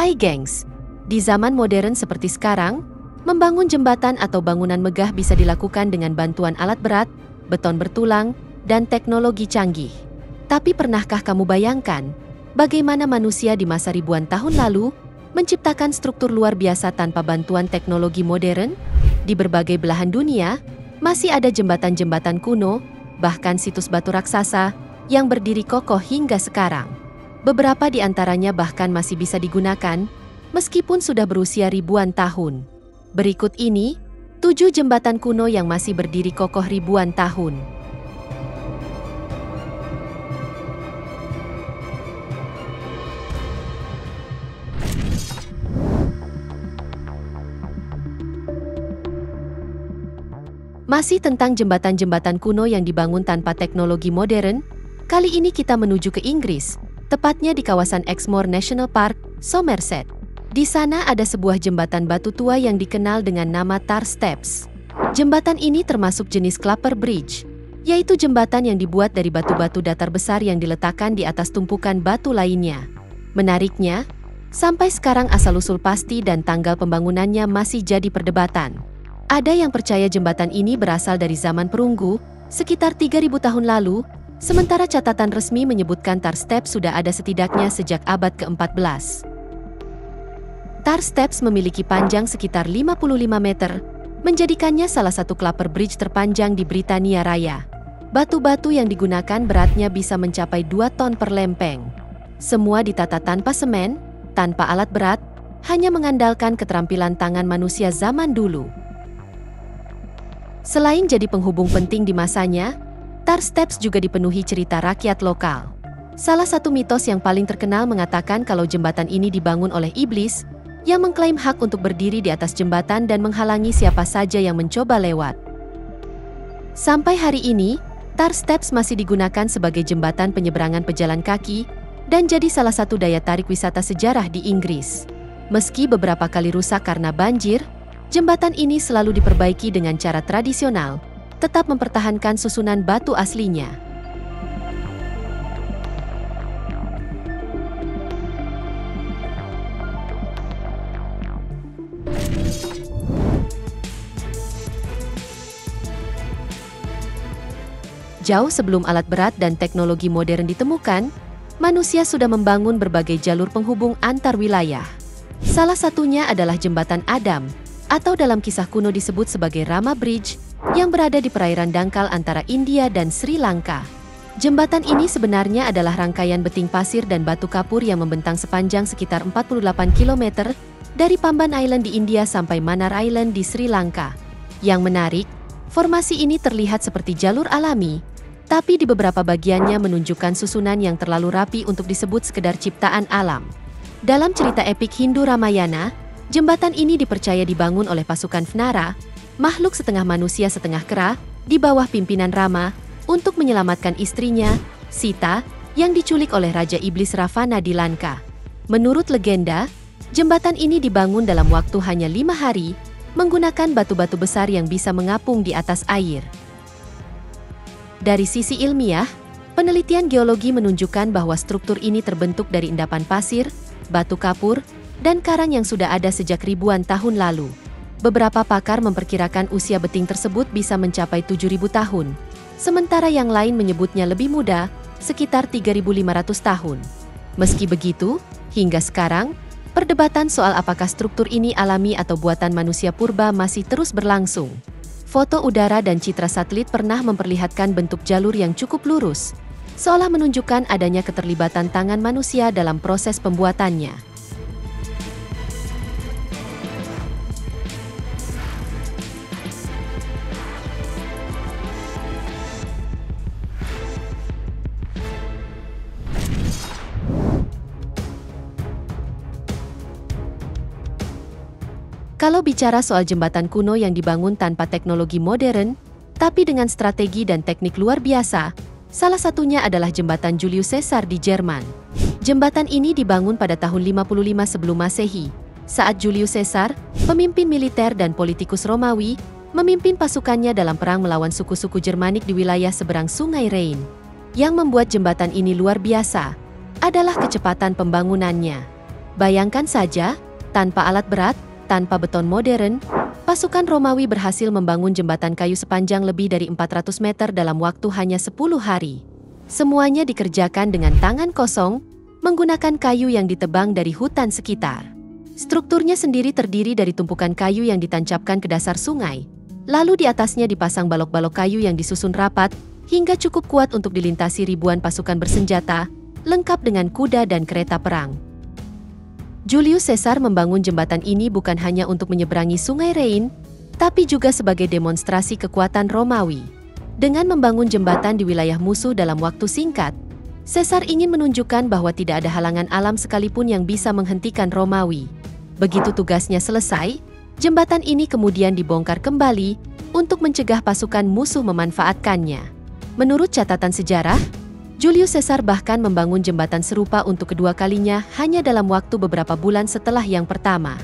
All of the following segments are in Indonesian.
Hai gengs, di zaman modern seperti sekarang, membangun jembatan atau bangunan megah bisa dilakukan dengan bantuan alat berat, beton bertulang, dan teknologi canggih. Tapi pernahkah kamu bayangkan, bagaimana manusia di masa ribuan tahun lalu menciptakan struktur luar biasa tanpa bantuan teknologi modern? Di berbagai belahan dunia, masih ada jembatan-jembatan kuno, bahkan situs batu raksasa, yang berdiri kokoh hingga sekarang. Beberapa di antaranya bahkan masih bisa digunakan, meskipun sudah berusia ribuan tahun. Berikut ini, 7 jembatan kuno yang masih berdiri kokoh ribuan tahun. Masih tentang jembatan-jembatan kuno yang dibangun tanpa teknologi modern, kali ini kita menuju ke Inggris, tepatnya di kawasan Exmoor National Park, Somerset. Di sana ada sebuah jembatan batu tua yang dikenal dengan nama Tar Steps. Jembatan ini termasuk jenis Clapper Bridge, yaitu jembatan yang dibuat dari batu-batu datar besar yang diletakkan di atas tumpukan batu lainnya. Menariknya, sampai sekarang asal-usul pasti dan tanggal pembangunannya masih jadi perdebatan. Ada yang percaya jembatan ini berasal dari zaman perunggu, sekitar 3000 tahun lalu, sementara catatan resmi menyebutkan Tar Steps sudah ada setidaknya sejak abad ke-14. Tar Steps memiliki panjang sekitar 55 meter, menjadikannya salah satu Clapper Bridge terpanjang di Britania Raya. Batu-batu yang digunakan beratnya bisa mencapai 2 ton per lempeng. Semua ditata tanpa semen, tanpa alat berat, hanya mengandalkan keterampilan tangan manusia zaman dulu. Selain jadi penghubung penting di masanya, Tar Steps juga dipenuhi cerita rakyat lokal. Salah satu mitos yang paling terkenal mengatakan kalau jembatan ini dibangun oleh iblis, yang mengklaim hak untuk berdiri di atas jembatan dan menghalangi siapa saja yang mencoba lewat. Sampai hari ini, Tar Steps masih digunakan sebagai jembatan penyeberangan pejalan kaki, dan jadi salah satu daya tarik wisata sejarah di Inggris. Meski beberapa kali rusak karena banjir, jembatan ini selalu diperbaiki dengan cara tradisional, tetap mempertahankan susunan batu aslinya. Jauh sebelum alat berat dan teknologi modern ditemukan, manusia sudah membangun berbagai jalur penghubung antar wilayah. Salah satunya adalah Jembatan Adam, atau dalam kisah kuno disebut sebagai Rama Bridge, yang berada di perairan dangkal antara India dan Sri Lanka. Jembatan ini sebenarnya adalah rangkaian beting pasir dan batu kapur yang membentang sepanjang sekitar 48 km dari Pamban Island di India sampai Mannar Island di Sri Lanka. Yang menarik, formasi ini terlihat seperti jalur alami, tapi di beberapa bagiannya menunjukkan susunan yang terlalu rapi untuk disebut sekedar ciptaan alam. Dalam cerita epik Hindu Ramayana, jembatan ini dipercaya dibangun oleh pasukan Vnara, makhluk setengah manusia setengah kera, di bawah pimpinan Rama, untuk menyelamatkan istrinya, Sita, yang diculik oleh Raja Iblis Ravana di Lanka. Menurut legenda, jembatan ini dibangun dalam waktu hanya 5 hari, menggunakan batu-batu besar yang bisa mengapung di atas air. Dari sisi ilmiah, penelitian geologi menunjukkan bahwa struktur ini terbentuk dari endapan pasir, batu kapur, dan karang yang sudah ada sejak ribuan tahun lalu. Beberapa pakar memperkirakan usia beting tersebut bisa mencapai 7.000 tahun, sementara yang lain menyebutnya lebih muda, sekitar 3.500 tahun. Meski begitu, hingga sekarang, perdebatan soal apakah struktur ini alami atau buatan manusia purba masih terus berlangsung. Foto udara dan citra satelit pernah memperlihatkan bentuk jalur yang cukup lurus, seolah menunjukkan adanya keterlibatan tangan manusia dalam proses pembuatannya. Kalau bicara soal jembatan kuno yang dibangun tanpa teknologi modern, tapi dengan strategi dan teknik luar biasa, salah satunya adalah Jembatan Julius Caesar di Jerman. Jembatan ini dibangun pada tahun 55 sebelum Masehi, saat Julius Caesar, pemimpin militer dan politikus Romawi, memimpin pasukannya dalam perang melawan suku-suku Jermanik di wilayah seberang Sungai Rhine. Yang membuat jembatan ini luar biasa adalah kecepatan pembangunannya. Bayangkan saja, tanpa alat berat, tanpa beton modern, pasukan Romawi berhasil membangun jembatan kayu sepanjang lebih dari 400 meter dalam waktu hanya 10 hari. Semuanya dikerjakan dengan tangan kosong, menggunakan kayu yang ditebang dari hutan sekitar. Strukturnya sendiri terdiri dari tumpukan kayu yang ditancapkan ke dasar sungai. Lalu di atasnya dipasang balok-balok kayu yang disusun rapat, hingga cukup kuat untuk dilintasi ribuan pasukan bersenjata, lengkap dengan kuda dan kereta perang. Julius Caesar membangun jembatan ini bukan hanya untuk menyeberangi sungai Rhein, tapi juga sebagai demonstrasi kekuatan Romawi. Dengan membangun jembatan di wilayah musuh dalam waktu singkat, Caesar ingin menunjukkan bahwa tidak ada halangan alam sekalipun yang bisa menghentikan Romawi. Begitu tugasnya selesai, jembatan ini kemudian dibongkar kembali untuk mencegah pasukan musuh memanfaatkannya. Menurut catatan sejarah, Julius Caesar bahkan membangun jembatan serupa untuk kedua kalinya hanya dalam waktu beberapa bulan setelah yang pertama.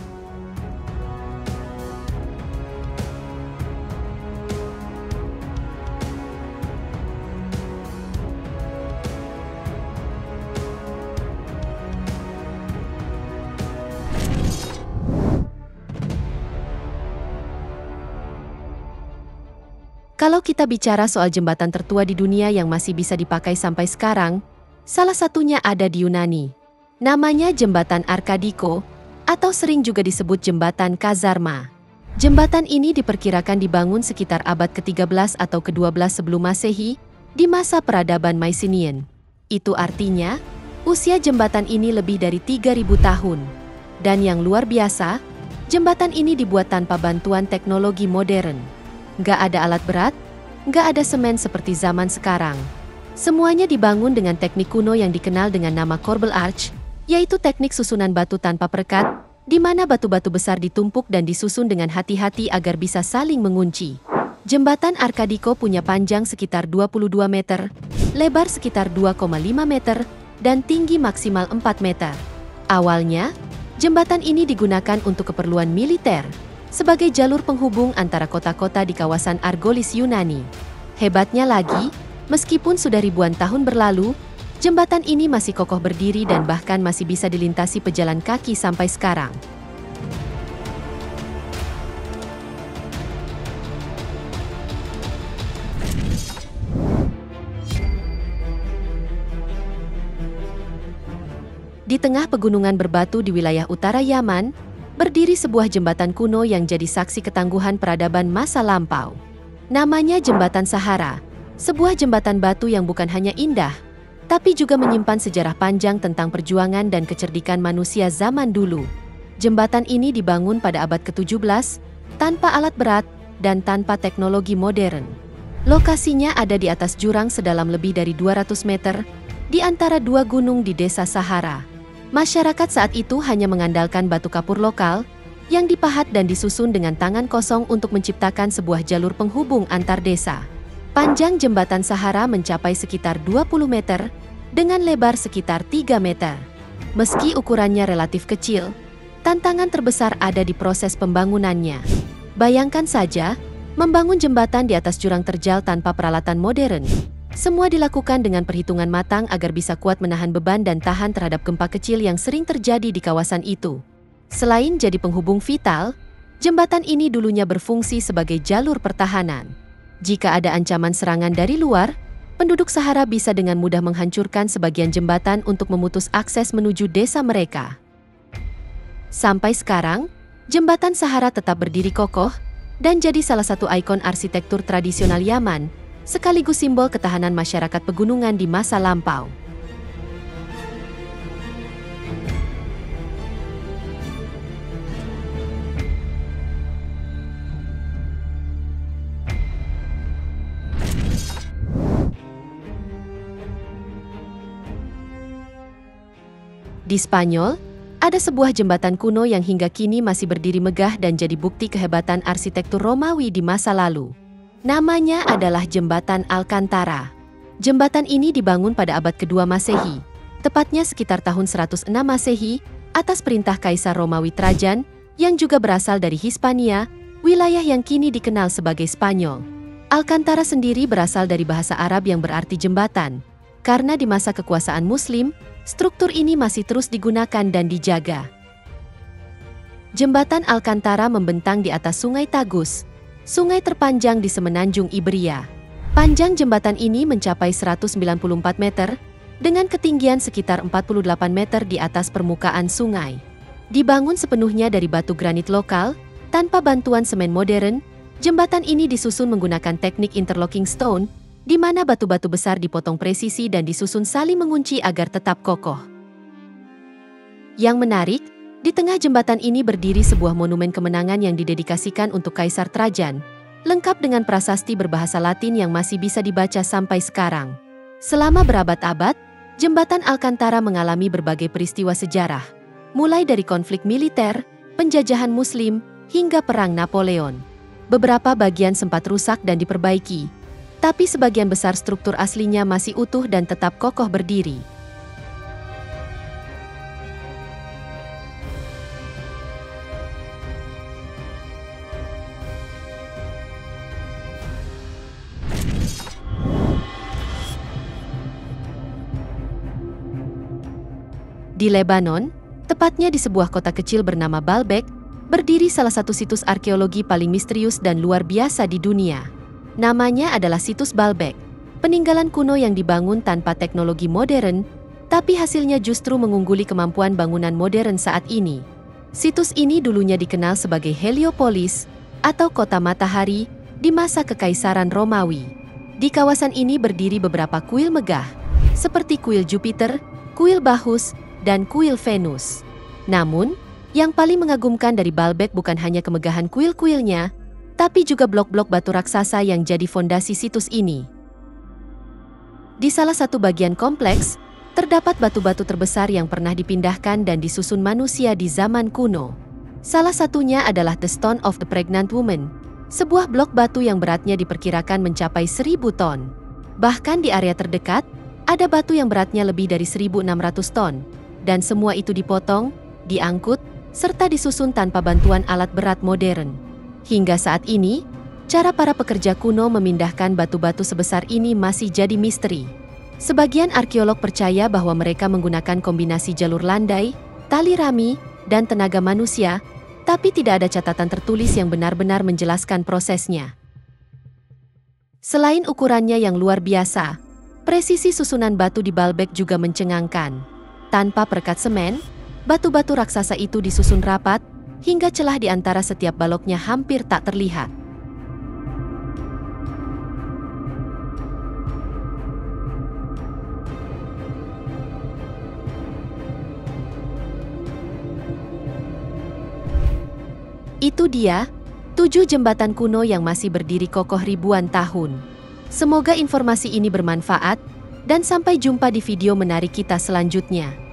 Kalau kita bicara soal jembatan tertua di dunia yang masih bisa dipakai sampai sekarang, salah satunya ada di Yunani. Namanya Jembatan Arkadiko, atau sering juga disebut Jembatan Kazarma. Jembatan ini diperkirakan dibangun sekitar abad ke-13 atau ke-12 sebelum Masehi, di masa peradaban Mycenaean. Itu artinya, usia jembatan ini lebih dari 3.000 tahun. Dan yang luar biasa, jembatan ini dibuat tanpa bantuan teknologi modern. Nggak ada alat berat, nggak ada semen seperti zaman sekarang. Semuanya dibangun dengan teknik kuno yang dikenal dengan nama corbel arch, yaitu teknik susunan batu tanpa perekat, di mana batu-batu besar ditumpuk dan disusun dengan hati-hati agar bisa saling mengunci. Jembatan Arkadiko punya panjang sekitar 22 meter, lebar sekitar 2,5 meter, dan tinggi maksimal 4 meter. Awalnya, jembatan ini digunakan untuk keperluan militer, sebagai jalur penghubung antara kota-kota di kawasan Argolis Yunani. Hebatnya lagi, meskipun sudah ribuan tahun berlalu, jembatan ini masih kokoh berdiri dan bahkan masih bisa dilintasi pejalan kaki sampai sekarang. Di tengah pegunungan berbatu di wilayah utara Yaman, berdiri sebuah jembatan kuno yang jadi saksi ketangguhan peradaban masa lampau. Namanya Jembatan Sahara, sebuah jembatan batu yang bukan hanya indah, tapi juga menyimpan sejarah panjang tentang perjuangan dan kecerdikan manusia zaman dulu. Jembatan ini dibangun pada abad ke-17, tanpa alat berat dan tanpa teknologi modern. Lokasinya ada di atas jurang sedalam lebih dari 200 meter, di antara dua gunung di desa Sahara. Masyarakat saat itu hanya mengandalkan batu kapur lokal, yang dipahat dan disusun dengan tangan kosong untuk menciptakan sebuah jalur penghubung antar desa. Panjang jembatan Sahara mencapai sekitar 20 meter, dengan lebar sekitar 3 meter. Meski ukurannya relatif kecil, tantangan terbesar ada di proses pembangunannya. Bayangkan saja, membangun jembatan di atas jurang terjal tanpa peralatan modern. Semua dilakukan dengan perhitungan matang agar bisa kuat menahan beban dan tahan terhadap gempa kecil yang sering terjadi di kawasan itu. Selain jadi penghubung vital, jembatan ini dulunya berfungsi sebagai jalur pertahanan. Jika ada ancaman serangan dari luar, penduduk Sahara bisa dengan mudah menghancurkan sebagian jembatan untuk memutus akses menuju desa mereka. Sampai sekarang, jembatan Sahara tetap berdiri kokoh dan jadi salah satu ikon arsitektur tradisional Yaman, sekaligus simbol ketahanan masyarakat pegunungan di masa lampau. Di Spanyol, ada sebuah jembatan kuno yang hingga kini masih berdiri megah dan jadi bukti kehebatan arsitektur Romawi di masa lalu. Namanya adalah Jembatan Alcantara. Jembatan ini dibangun pada abad kedua Masehi, tepatnya sekitar tahun 106 Masehi, atas perintah Kaisar Romawi Trajan, yang juga berasal dari Hispania, wilayah yang kini dikenal sebagai Spanyol. Alcantara sendiri berasal dari bahasa Arab yang berarti jembatan, karena di masa kekuasaan Muslim, struktur ini masih terus digunakan dan dijaga. Jembatan Alcantara membentang di atas Sungai Tagus, sungai terpanjang di semenanjung Iberia. Panjang jembatan ini mencapai 194 meter, dengan ketinggian sekitar 48 meter di atas permukaan sungai. Dibangun sepenuhnya dari batu granit lokal, tanpa bantuan semen modern, jembatan ini disusun menggunakan teknik interlocking stone, di mana batu-batu besar dipotong presisi dan disusun saling mengunci agar tetap kokoh. Yang menarik, di tengah jembatan ini berdiri sebuah monumen kemenangan yang didedikasikan untuk Kaisar Trajan, lengkap dengan prasasti berbahasa Latin yang masih bisa dibaca sampai sekarang. Selama berabad-abad, jembatan Alcantara mengalami berbagai peristiwa sejarah, mulai dari konflik militer, penjajahan Muslim, hingga Perang Napoleon. Beberapa bagian sempat rusak dan diperbaiki, tapi sebagian besar struktur aslinya masih utuh dan tetap kokoh berdiri. Di Lebanon, tepatnya di sebuah kota kecil bernama Baalbek, berdiri salah satu situs arkeologi paling misterius dan luar biasa di dunia. Namanya adalah Situs Baalbek, peninggalan kuno yang dibangun tanpa teknologi modern, tapi hasilnya justru mengungguli kemampuan bangunan modern saat ini. Situs ini dulunya dikenal sebagai Heliopolis, atau kota matahari, di masa Kekaisaran Romawi. Di kawasan ini berdiri beberapa kuil megah, seperti kuil Jupiter, kuil Bacchus, dan kuil Venus. Namun, yang paling mengagumkan dari Baalbek bukan hanya kemegahan kuil-kuilnya, tapi juga blok-blok batu raksasa yang jadi fondasi situs ini. Di salah satu bagian kompleks, terdapat batu-batu terbesar yang pernah dipindahkan dan disusun manusia di zaman kuno. Salah satunya adalah The Stone of the Pregnant Woman, sebuah blok batu yang beratnya diperkirakan mencapai 1.000 ton. Bahkan di area terdekat, ada batu yang beratnya lebih dari 1.600 ton. Dan semua itu dipotong, diangkut, serta disusun tanpa bantuan alat berat modern. Hingga saat ini, cara para pekerja kuno memindahkan batu-batu sebesar ini masih jadi misteri. Sebagian arkeolog percaya bahwa mereka menggunakan kombinasi jalur landai, tali rami, dan tenaga manusia, tapi tidak ada catatan tertulis yang benar-benar menjelaskan prosesnya. Selain ukurannya yang luar biasa, presisi susunan batu di Baalbek juga mencengangkan. Tanpa perekat semen, batu-batu raksasa itu disusun rapat, hingga celah di antara setiap baloknya hampir tak terlihat. Itu dia, 7 jembatan kuno yang masih berdiri kokoh ribuan tahun. Semoga informasi ini bermanfaat, dan sampai jumpa di video menarik kita selanjutnya.